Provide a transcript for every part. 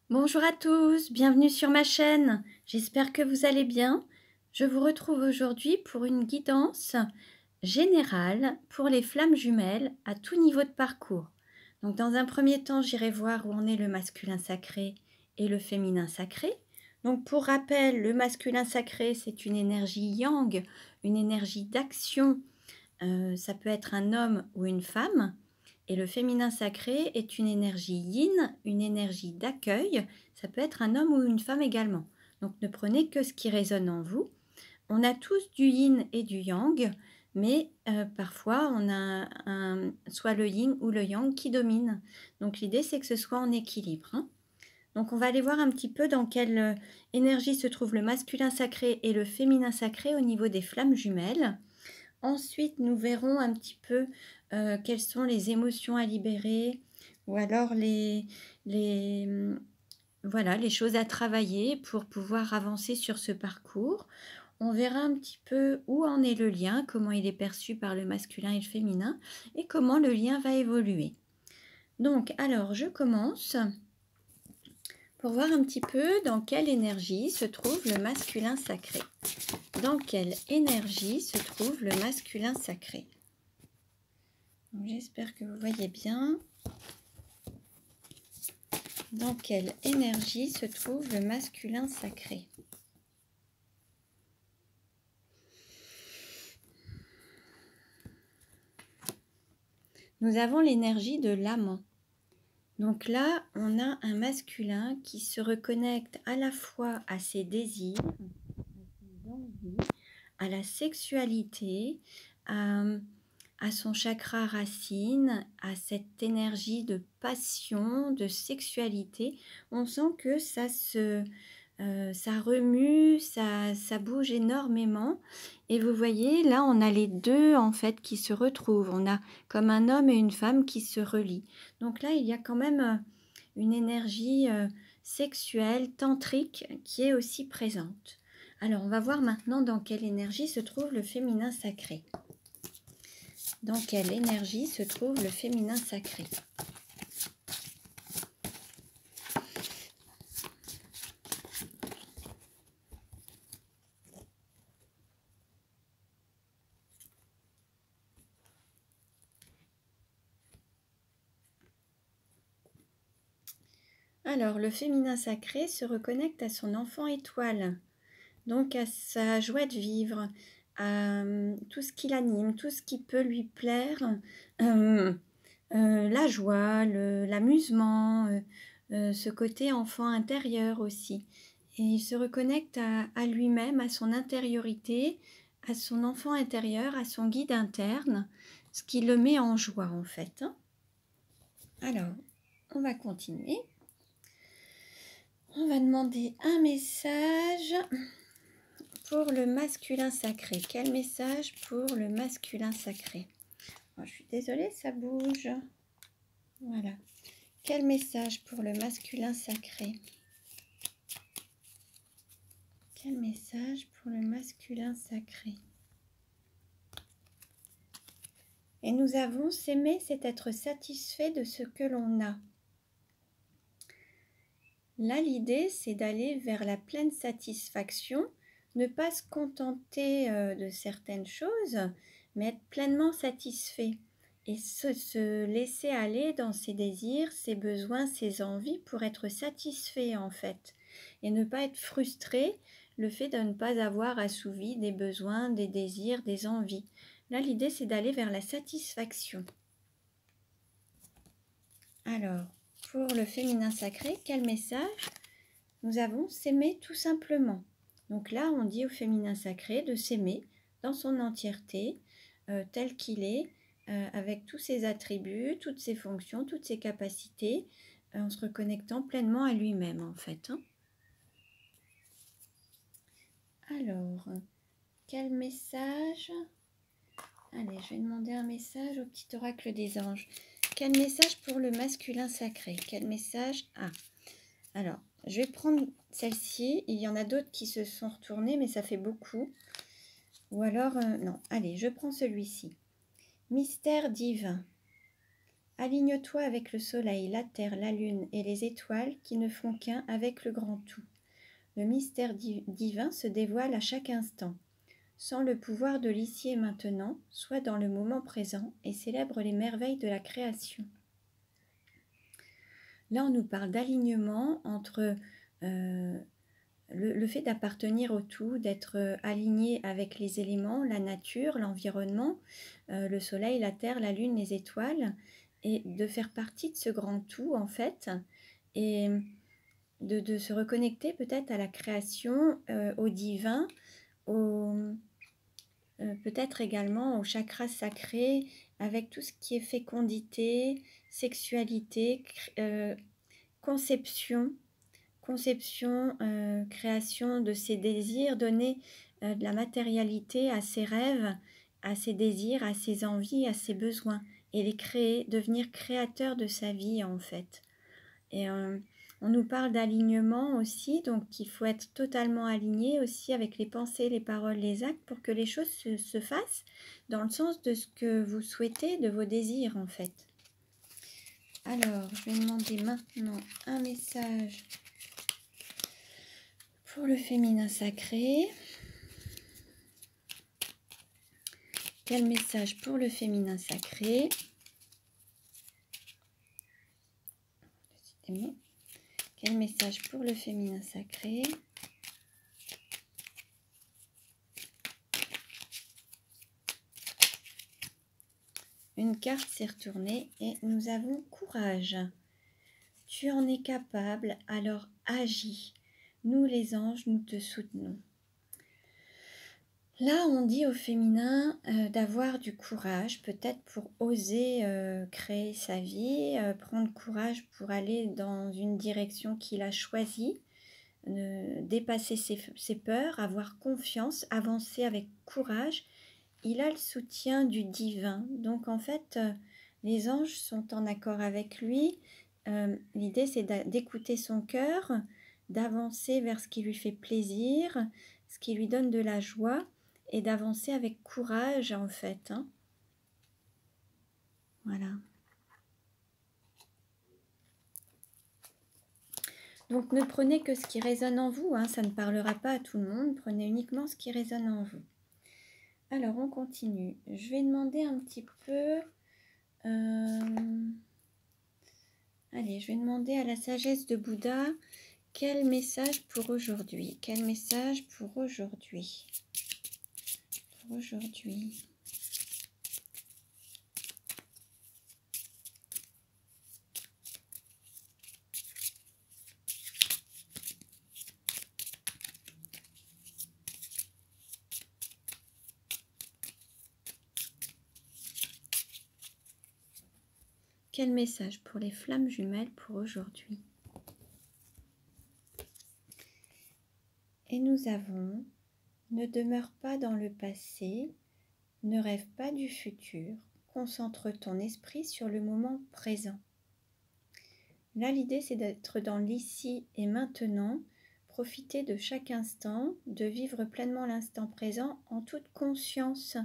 Bonjour à tous, bienvenue sur ma chaîne. J'espère que vous allez bien. Je vous retrouve aujourd'hui pour une guidance générale pour les flammes jumelles à tout niveau de parcours. Donc dans un premier temps, j'irai voir où en est le masculin sacré et le féminin sacré. Donc pour rappel, le masculin sacré, c'est une énergie yang, une énergie d'action. Ça peut être un homme ou une femme. Et le féminin sacré est une énergie yin, une énergie d'accueil. Ça peut être un homme ou une femme également. Donc ne prenez que ce qui résonne en vous. On a tous du yin et du yang, mais parfois on a soit le yin ou le yang qui domine. Donc l'idée c'est que ce soit en équilibre, hein. Donc on va aller voir un petit peu dans quelle énergie se trouve le masculin sacré et le féminin sacré au niveau des flammes jumelles. Ensuite, nous verrons un petit peu quelles sont les émotions à libérer ou alors voilà, les choses à travailler pour pouvoir avancer sur ce parcours. On verra un petit peu où en est le lien, comment il est perçu par le masculin et le féminin et comment le lien va évoluer. Donc, alors, je commence pour voir un petit peu dans quelle énergie se trouve le masculin sacré. Dans quelle énergie se trouve le masculin sacré? J'espère que vous voyez bien. Dans quelle énergie se trouve le masculin sacré? Nous avons l'énergie de l'amant. Donc là, on a un masculin qui se reconnecte à la fois à ses désirs, à ses envies, à la sexualité, à son chakra racine, à cette énergie de passion, de sexualité. On sent que ça remue, ça bouge énormément. Et vous voyez, là, on a les deux, en fait, qui se retrouvent. On a comme un homme et une femme qui se relient. Donc là, il y a quand même une énergie sexuelle, tantrique, qui est aussi présente. Alors, on va voir maintenant dans quelle énergie se trouve le féminin sacré. Dans quelle énergie se trouve le féminin sacré? Alors, le féminin sacré se reconnecte à son enfant étoile, donc à sa joie de vivre, à tout ce qui l'anime, tout ce qui peut lui plaire, la joie, l'amusement, ce côté enfant intérieur aussi. Et il se reconnecte à lui-même, à son intériorité, à son enfant intérieur, à son guide interne, ce qui le met en joie en fait, hein. Alors, on va continuer. On va demander un message pour le masculin sacré. Quel message pour le masculin sacré? Oh, je suis désolée, ça bouge. Voilà. Quel message pour le masculin sacré? Quel message pour le masculin sacré? Et nous avons s'aimer, c'est être satisfait de ce que l'on a. Là, l'idée, c'est d'aller vers la pleine satisfaction, ne pas se contenter de certaines choses, mais être pleinement satisfait et se laisser aller dans ses désirs, ses besoins, ses envies pour être satisfait en fait. Et ne pas être frustré le fait de ne pas avoir assouvi des besoins, des désirs, des envies. Là, l'idée, c'est d'aller vers la satisfaction. Alors, pour le féminin sacré, quel message? Nous avons s'aimer tout simplement. Donc là, on dit au féminin sacré de s'aimer dans son entièreté, tel qu'il est, avec tous ses attributs, toutes ses fonctions, toutes ses capacités, en se reconnectant pleinement à lui-même en fait, hein. Alors, quel message? Allez, je vais demander un message au petit oracle des anges. Quel message pour le masculin sacré? Quel message? Ah, alors, je vais prendre celle-ci. Il y en a d'autres qui se sont retournées, mais ça fait beaucoup. Ou alors, non. Allez, je prends celui-ci. Mystère divin. Aligne-toi avec le soleil, la terre, la lune et les étoiles qui ne font qu'un avec le grand tout. Le mystère divin se dévoile à chaque instant. Sens le pouvoir de l'ici et maintenant, sois dans le moment présent et célèbre les merveilles de la création. Là, on nous parle d'alignement entre le fait d'appartenir au tout, d'être aligné avec les éléments, la nature, l'environnement, le soleil, la terre, la lune, les étoiles, et de faire partie de ce grand tout, en fait, et de se reconnecter peut-être à la création, au divin, peut-être également au chakra sacré, avec tout ce qui est fécondité, sexualité, conception, création de ses désirs, donner de la matérialité à ses rêves, à ses désirs, à ses envies, à ses besoins, et les créer, devenir créateur de sa vie en fait. Et on nous parle d'alignement aussi, donc il faut être totalement aligné aussi avec les pensées, les paroles, les actes pour que les choses se fassent dans le sens de ce que vous souhaitez, de vos désirs en fait. Alors, je vais demander maintenant un message pour le féminin sacré. Quel message pour le féminin sacré? Décidément. Quel message pour le féminin sacré? Une carte s'est retournée et nous avons courage. Tu en es capable, alors agis. Nous les anges, nous te soutenons. Là, on dit au féminin d'avoir du courage, peut-être pour oser créer sa vie, prendre courage pour aller dans une direction qu'il a choisie, dépasser ses peurs, avoir confiance, avancer avec courage. Il a le soutien du divin. Donc en fait, les anges sont en accord avec lui. L'idée, c'est d'écouter son cœur, d'avancer vers ce qui lui fait plaisir, ce qui lui donne de la joie, et d'avancer avec courage en fait. Hein. Voilà. Donc ne prenez que ce qui résonne en vous, hein, ça ne parlera pas à tout le monde, prenez uniquement ce qui résonne en vous. Alors on continue. Je vais demander un petit peu... Allez, je vais demander à la sagesse de Bouddha, quel message pour aujourd'hui? Quel message pour aujourd'hui? Pour aujourd'hui. Quel message pour les flammes jumelles pour aujourd'hui? Et nous avons, ne demeure pas dans le passé, ne rêve pas du futur, concentre ton esprit sur le moment présent. Là, l'idée, c'est d'être dans l'ici et maintenant, profiter de chaque instant, de vivre pleinement l'instant présent en toute conscience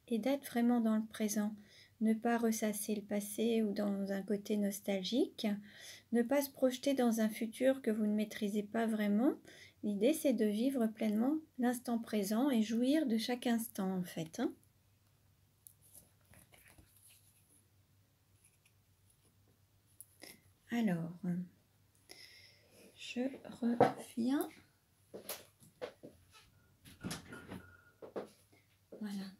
et d'être vraiment dans le présent. Ne pas ressasser le passé ou dans un côté nostalgique, ne pas se projeter dans un futur que vous ne maîtrisez pas vraiment. L'idée, c'est de vivre pleinement l'instant présent et jouir de chaque instant, en fait. Hein. Alors, je reviens. Voilà.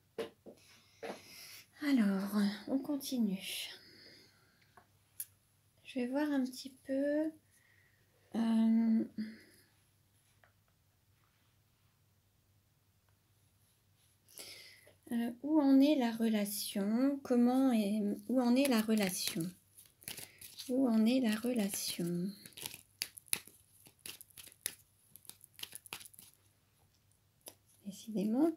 Alors, on continue. Je vais voir un petit peu où en est la relation, où en est la relation, où en est la relation. Décidément.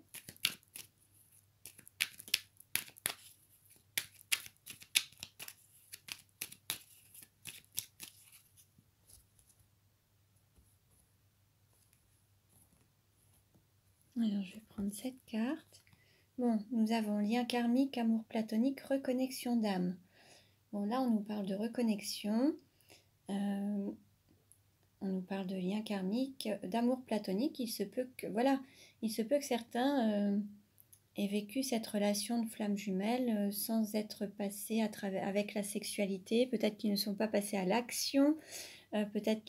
Alors, je vais prendre cette carte. Bon, nous avons lien karmique, amour platonique, reconnexion d'âme. Bon, là, on nous parle de reconnexion, on nous parle de lien karmique, d'amour platonique. Il se peut que, voilà, il se peut que certains aient vécu cette relation de flamme jumelle sans être passés à travers, avec la sexualité. Peut-être qu'ils ne sont pas passés à l'action. Peut-être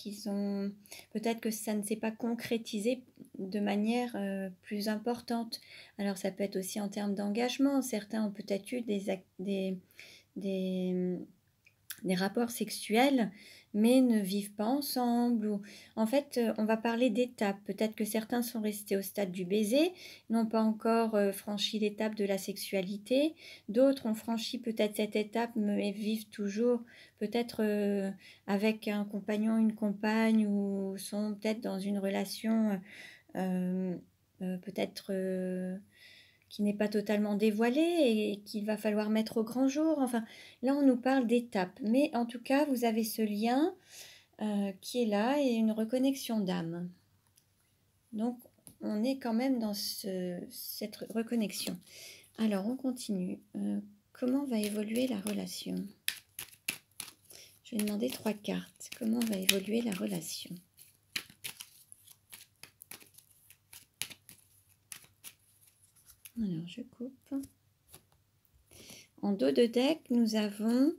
que ça ne s'est pas concrétisé de manière plus importante. Alors ça peut être aussi en termes d'engagement. Certains ont peut-être eu des rapports sexuels, mais ne vivent pas ensemble. En fait, on va parler d'étapes. Peut-être que certains sont restés au stade du baiser, n'ont pas encore franchi l'étape de la sexualité. D'autres ont franchi peut-être cette étape, mais vivent toujours peut-être avec un compagnon, une compagne, ou sont peut-être dans une relation peut-être qui n'est pas totalement dévoilée et qu'il va falloir mettre au grand jour. Enfin, là, on nous parle d'étapes. Mais en tout cas, vous avez ce lien qui est là et une reconnexion d'âme. Donc, on est quand même dans cette reconnexion. Alors, on continue. Comment va évoluer la relation? Je vais demander 3 cartes. Comment va évoluer la relation? Alors, je coupe. En dos de deck, nous avons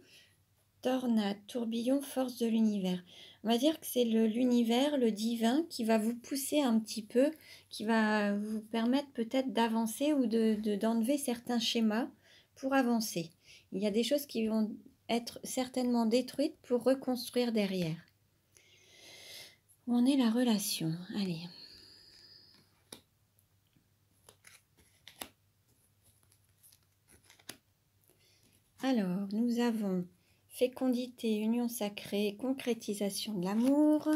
tornade, tourbillon, force de l'univers. On va dire que c'est l'univers, le divin, qui va vous pousser un petit peu, qui va vous permettre peut-être d'avancer ou d'enlever certains schémas pour avancer. Il y a des choses qui vont être certainement détruites pour reconstruire derrière. Où en est la relation? Allez. Alors, nous avons fécondité, union sacrée, concrétisation de l'amour,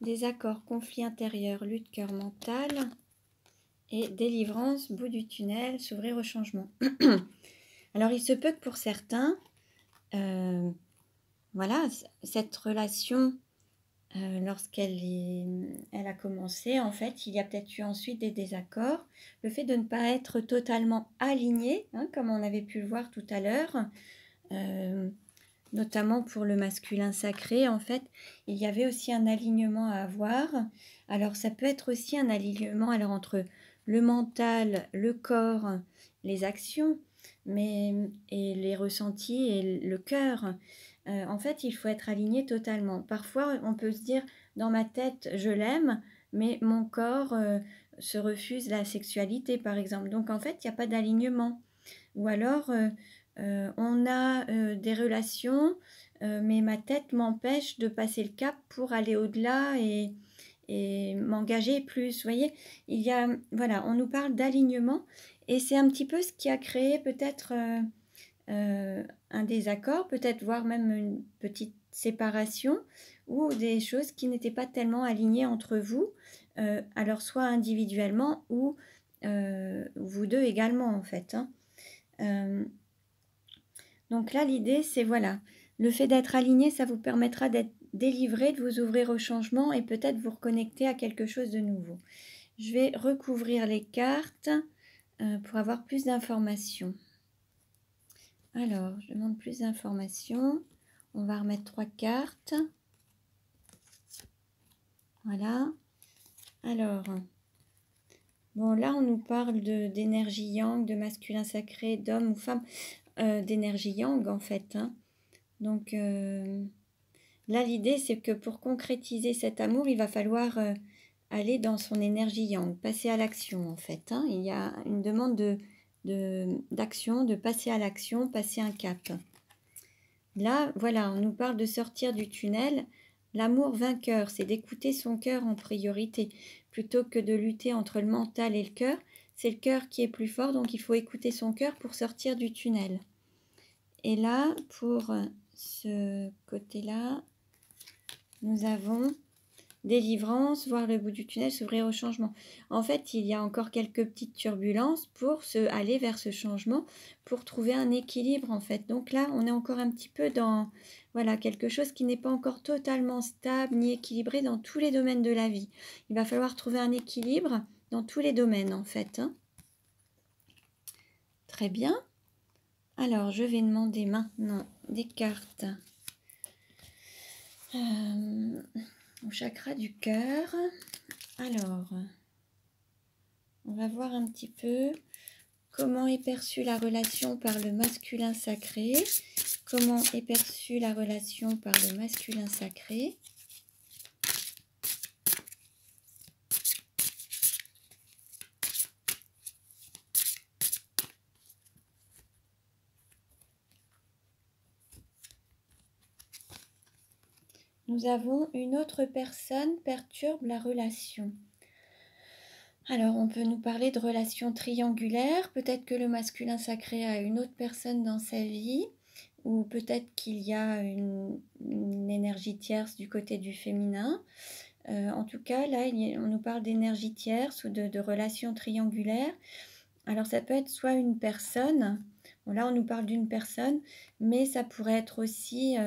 désaccord, conflit intérieur, lutte cœur mental et délivrance, bout du tunnel, s'ouvrir au changement. Alors, il se peut que pour certains, voilà, cette relation, lorsqu'elle a commencé, en fait, il y a peut-être eu ensuite des désaccords. Le fait de ne pas être totalement aligné, hein, comme on avait pu le voir tout à l'heure, notamment pour le masculin sacré, en fait, il y avait aussi un alignement à avoir. Alors, ça peut être aussi un alignement alors, entre le mental, le corps, les actions, et les ressentis et le cœur. En fait, il faut être aligné totalement. Parfois, on peut se dire, dans ma tête, je l'aime, mais mon corps se refuse la sexualité, par exemple. Donc, en fait, il n'y a pas d'alignement. Ou alors, on a des relations, mais ma tête m'empêche de passer le cap pour aller au-delà et m'engager plus. Vous voyez, il y a, voilà, on nous parle d'alignement et c'est un petit peu ce qui a créé peut-être un désaccord, peut-être voire même une petite séparation ou des choses qui n'étaient pas tellement alignées entre vous, alors soit individuellement ou vous deux également en fait. Hein. Donc là, l'idée, c'est voilà, le fait d'être aligné, ça vous permettra d'être délivré, de vous ouvrir au changement et peut-être vous reconnecter à quelque chose de nouveau. Je vais recouvrir les cartes pour avoir plus d'informations. Alors, je demande plus d'informations. On va remettre 3 cartes. Voilà. Alors, bon, là, on nous parle d'énergie yang, de masculin sacré, d'homme ou femme, d'énergie yang, en fait. Hein. Donc, là, l'idée, c'est que pour concrétiser cet amour, il va falloir aller dans son énergie yang, passer à l'action, en fait. Hein. Il y a une demande d'action, de passer à l'action, passer un cap. Là, voilà, on nous parle de sortir du tunnel. L'amour vainqueur, c'est d'écouter son cœur en priorité. Plutôt que de lutter entre le mental et le cœur, c'est le cœur qui est plus fort, donc il faut écouter son cœur pour sortir du tunnel. Et là, pour ce côté-là, nous avons délivrance, voir le bout du tunnel, s'ouvrir au changement. En fait, il y a encore quelques petites turbulences pour aller vers ce changement, pour trouver un équilibre en fait. Donc là, on est encore un petit peu dans voilà, quelque chose qui n'est pas encore totalement stable ni équilibré dans tous les domaines de la vie. Il va falloir trouver un équilibre dans tous les domaines en fait. Hein. Très bien. Alors, je vais demander maintenant des cartes au chakra du cœur. Alors, on va voir un petit peu comment est perçue la relation par le masculin sacré. Comment est perçue la relation par le masculin sacré. Nous avons une autre personne perturbe la relation. Alors, on peut nous parler de relation triangulaire. Peut-être que le masculin sacré a une autre personne dans sa vie, ou peut-être qu'il y a une énergie tierce du côté du féminin. En tout cas, là, on nous parle d'énergie tierce ou de relation triangulaire. Alors, ça peut être soit une personne, bon, là, on nous parle d'une personne, mais ça pourrait être aussi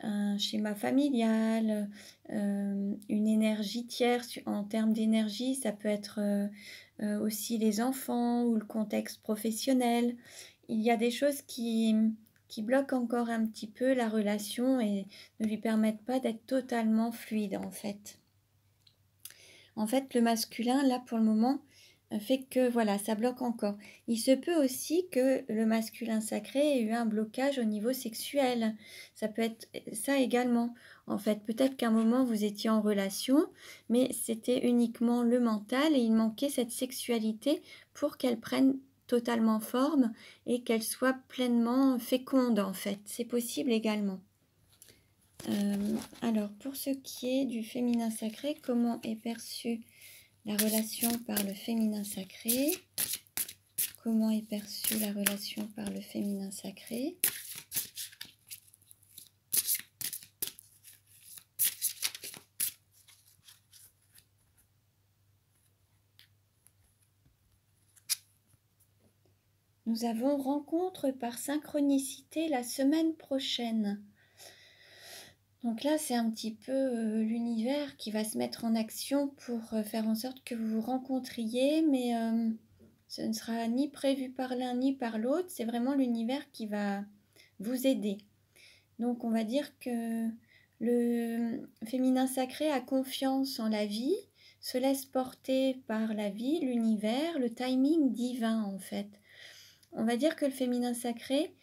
un schéma familial, une énergie tierce. En termes d'énergie, ça peut être aussi les enfants ou le contexte professionnel. Il y a des choses qui bloquent encore un petit peu la relation et ne lui permettent pas d'être totalement fluide en fait. En fait, le masculin, là, pour le moment, fait que, voilà, ça bloque encore. Il se peut aussi que le masculin sacré ait eu un blocage au niveau sexuel. Ça peut être ça également. En fait, peut-être qu'à un moment, vous étiez en relation, mais c'était uniquement le mental et il manquait cette sexualité pour qu'elle prenne totalement forme et qu'elle soit pleinement féconde, en fait. C'est possible également. Alors, pour ce qui est du féminin sacré, comment est perçue la relation par le féminin sacré? Comment est perçue la relation par le féminin sacré? Nous avons rencontre par synchronicité la semaine prochaine. Donc là, c'est un petit peu l'univers qui va se mettre en action pour faire en sorte que vous vous rencontriez, mais ce ne sera ni prévu par l'un ni par l'autre. C'est vraiment l'univers qui va vous aider. Donc on va dire que le féminin sacré a confiance en la vie, se laisse porter par la vie, l'univers, le timing divin en fait. On va dire que le féminin sacré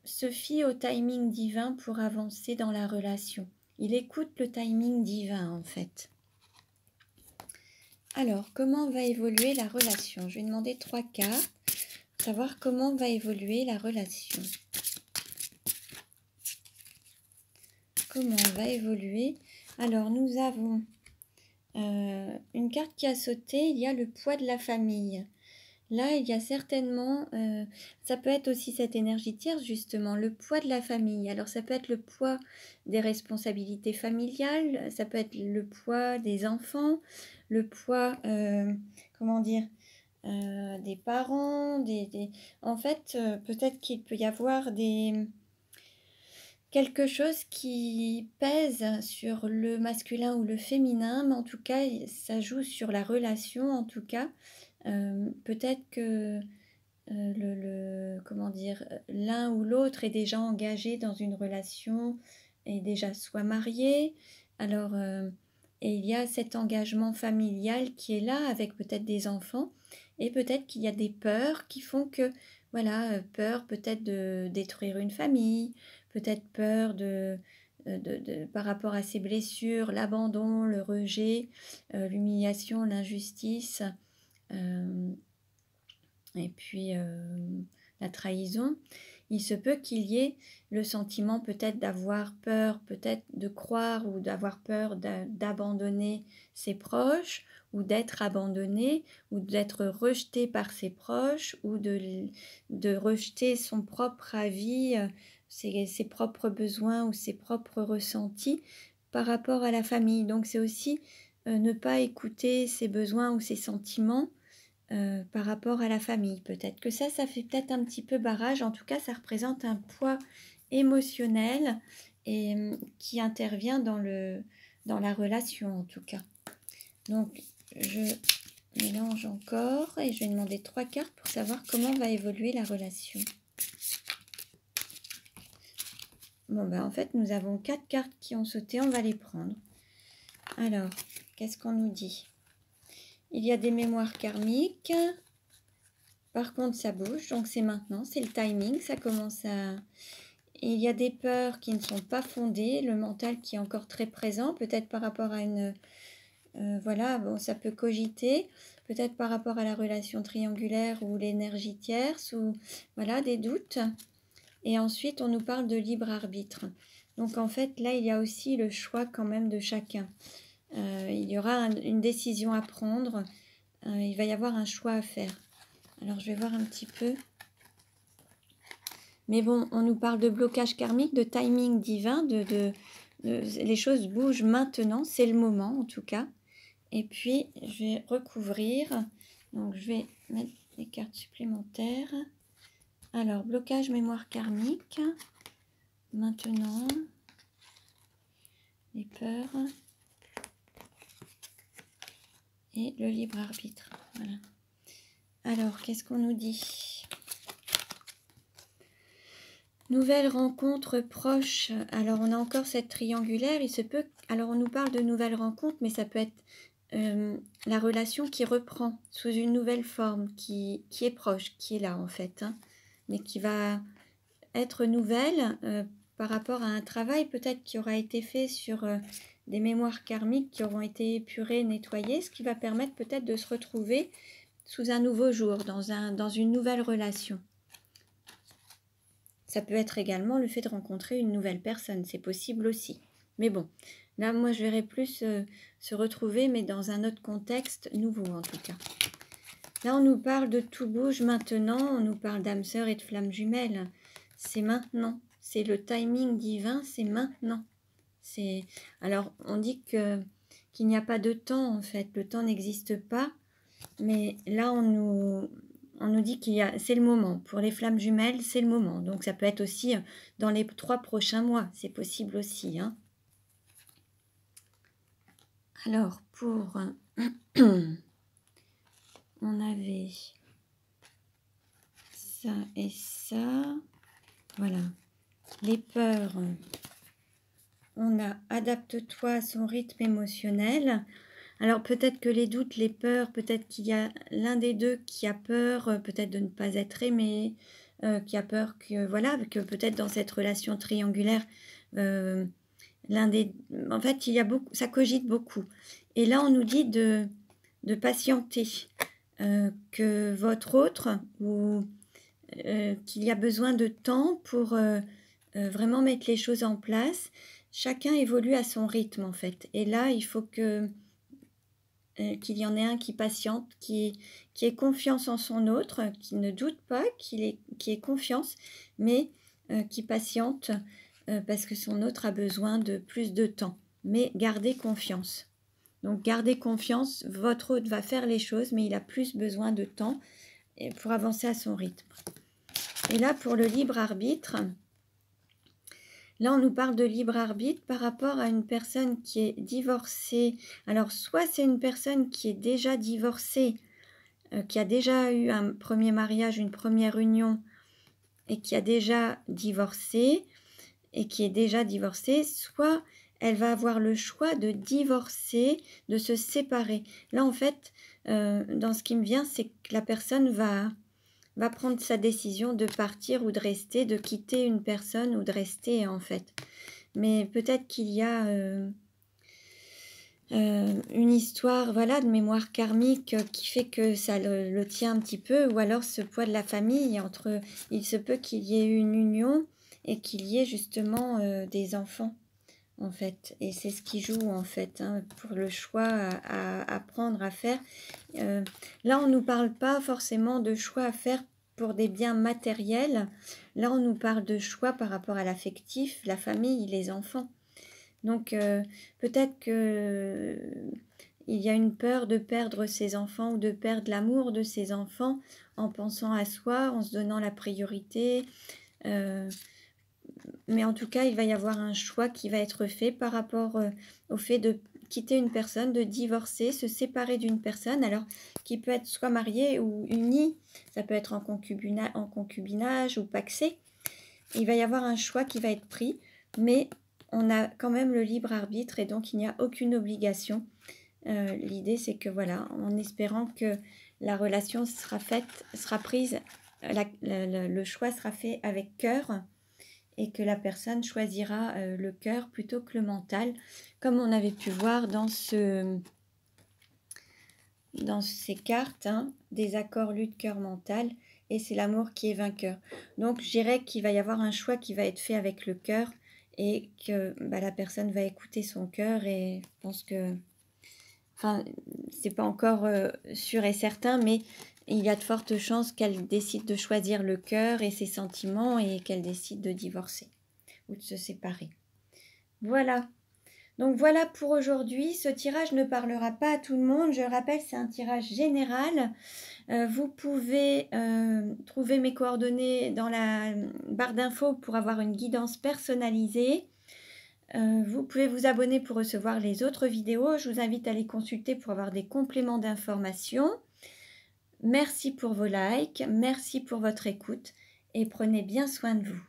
se fie au timing divin pour avancer dans la relation. Il écoute le timing divin en fait. Alors, comment va évoluer la relation? Je vais demander 3 cartes, savoir comment va évoluer la relation. Comment va évoluer? Alors, nous avons une carte qui a sauté, il y a le poids de la famille. Là, il y a certainement, ça peut être aussi cette énergie tierce, justement, le poids de la famille. Alors, ça peut être le poids des responsabilités familiales, ça peut être le poids des enfants, le poids, comment dire, des parents, en fait, peut-être qu'il peut y avoir quelque chose qui pèse sur le masculin ou le féminin, mais en tout cas, ça joue sur la relation, en tout cas. Peut-être que comment dire, l'un ou l'autre est déjà engagé dans une relation et déjà soit marié. Alors, et il y a cet engagement familial qui est là avec peut-être des enfants et peut-être qu'il y a des peurs qui font que, voilà, peur peut-être de détruire une famille, peut-être peur par rapport à ses blessures, l'abandon, le rejet, l'humiliation, l'injustice. Et puis la trahison, il se peut qu'il y ait le sentiment peut-être d'avoir peur, peut-être de croire ou d'avoir peur d'abandonner ses proches ou d'être abandonné ou d'être rejeté par ses proches ou de rejeter son propre avis, ses propres besoins ou ses propres ressentis par rapport à la famille. Donc c'est aussi ne pas écouter ses besoins ou ses sentiments par rapport à la famille. Peut-être que ça fait peut-être un petit peu barrage. En tout cas, ça représente un poids émotionnel et qui intervient dans la relation, en tout cas. Donc, je mélange encore et je vais demander 3 cartes pour savoir comment va évoluer la relation. Bon, ben en fait, nous avons 4 cartes qui ont sauté. On va les prendre. Alors, qu'est-ce qu'on nous dit? Il y a des mémoires karmiques. Par contre, ça bouge. Donc, c'est maintenant. C'est le timing. Ça commence à... Il y a des peurs qui ne sont pas fondées. Le mental qui est encore très présent. Peut-être par rapport à une... voilà, bon, ça peut cogiter. Peut-être par rapport à la relation triangulaire ou l'énergie tierce. Ou voilà, des doutes. Et ensuite, on nous parle de libre arbitre. Donc, en fait, là, il y a aussi le choix quand même de chacun. Il y aura une décision à prendre. Il va y avoir un choix à faire. Alors, je vais voir un petit peu. Mais bon, on nous parle de blocage karmique, de timing divin. Les choses bougent maintenant. C'est le moment, en tout cas. Et puis, je vais recouvrir. Donc, je vais mettre des cartes supplémentaires. Alors, blocage mémoire karmique. Maintenant, les peurs et le libre arbitre. Voilà. Alors, qu'est-ce qu'on nous dit? Nouvelle rencontre proche. Alors, on a encore cette triangulaire. Il se peut... Alors, on nous parle de nouvelles rencontres, mais ça peut être la relation qui reprend sous une nouvelle forme, qui est proche, qui est là, en fait, hein, mais qui va être nouvelle par rapport à un travail peut-être qui aura été fait sur des mémoires karmiques qui auront été épurées, nettoyées, ce qui va permettre peut-être de se retrouver sous un nouveau jour, dans une nouvelle relation. Ça peut être également le fait de rencontrer une nouvelle personne, c'est possible aussi. Mais bon, là, moi, je verrais plus se retrouver, mais dans un autre contexte nouveau, en tout cas. Là, on nous parle de tout bouge maintenant, on nous parle d'âme sœur et de flammes jumelles. C'est maintenant, c'est le timing divin, c'est maintenant. Alors, on dit qu'il n'y a pas de temps, en fait. Le temps n'existe pas, mais là, on nous dit c'est le moment. Pour les flammes jumelles, c'est le moment. Donc, ça peut être aussi dans les 3 prochains mois. C'est possible aussi, hein. Alors, pour... on avait ça et ça. Voilà. Les peurs. On a adapte-toi à son rythme émotionnel. Alors, peut-être que les doutes, les peurs, peut-être qu'il y a l'un des deux qui a peur, peut-être de ne pas être aimé, qui a peur que, voilà, que peut-être dans cette relation triangulaire, en fait, il y a beaucoup, ça cogite beaucoup. Et là, on nous dit de patienter, que votre autre, ou qu'il y a besoin de temps pour vraiment mettre les choses en place. Chacun évolue à son rythme, en fait. Et là, il faut qu'il y en ait un qui patiente, qui ait confiance en son autre, qui ne doute pas, qui ait confiance, mais qui patiente parce que son autre a besoin de plus de temps. Mais gardez confiance. Donc, gardez confiance, votre autre va faire les choses, mais il a plus besoin de temps pour avancer à son rythme. Et là, pour le libre arbitre, là, on nous parle de libre arbitre par rapport à une personne qui est divorcée. Alors, soit c'est une personne qui est déjà divorcée, qui a déjà eu un premier mariage, une première union, et qui a déjà divorcé, soit elle va avoir le choix de divorcer, de se séparer. Là, en fait, dans ce qui me vient, c'est que la personne va prendre sa décision de partir ou de rester, de quitter une personne ou de rester, en fait. Mais peut-être qu'il y a une histoire, voilà, de mémoire karmique qui fait que ça le tient un petit peu, ou alors ce poids de la famille, il se peut qu'il y ait une union et qu'il y ait justement des enfants, en fait. Et c'est ce qui joue, en fait, hein, pour le choix à prendre, à faire. Là, on ne nous parle pas forcément de choix à faire pour des biens matériels. Là, on nous parle de choix par rapport à l'affectif, la famille, les enfants. Donc, peut-être que il y a une peur de perdre ses enfants ou de perdre l'amour de ses enfants en pensant à soi, en se donnant la priorité. Mais en tout cas, il va y avoir un choix qui va être fait par rapport au fait de quitter une personne, de divorcer, se séparer d'une personne, alors qui peut être soit mariée ou unie, ça peut être en concubinage ou pacsé. Il va y avoir un choix qui va être pris mais on a quand même le libre arbitre et donc il n'y a aucune obligation. L'idée, c'est que voilà, en espérant que la relation sera prise, le choix sera fait avec cœur et que la personne choisira le cœur plutôt que le mental, comme on avait pu voir dans ces cartes, hein, des accords lutte cœur mental, et c'est l'amour qui est vainqueur. Donc je dirais qu'il va y avoir un choix qui va être fait avec le cœur et que la personne va écouter son cœur, et je pense que, enfin, c'est pas encore sûr et certain, mais il y a de fortes chances qu'elle décide de choisir le cœur et ses sentiments et qu'elle décide de divorcer ou de se séparer. Voilà. Donc voilà pour aujourd'hui. Ce tirage ne parlera pas à tout le monde. Je rappelle, c'est un tirage général. Vous pouvez trouver mes coordonnées dans la barre d'infos pour avoir une guidance personnalisée. Vous pouvez vous abonner pour recevoir les autres vidéos. Je vous invite à les consulter pour avoir des compléments d'informations. Merci pour vos likes, merci pour votre écoute et prenez bien soin de vous.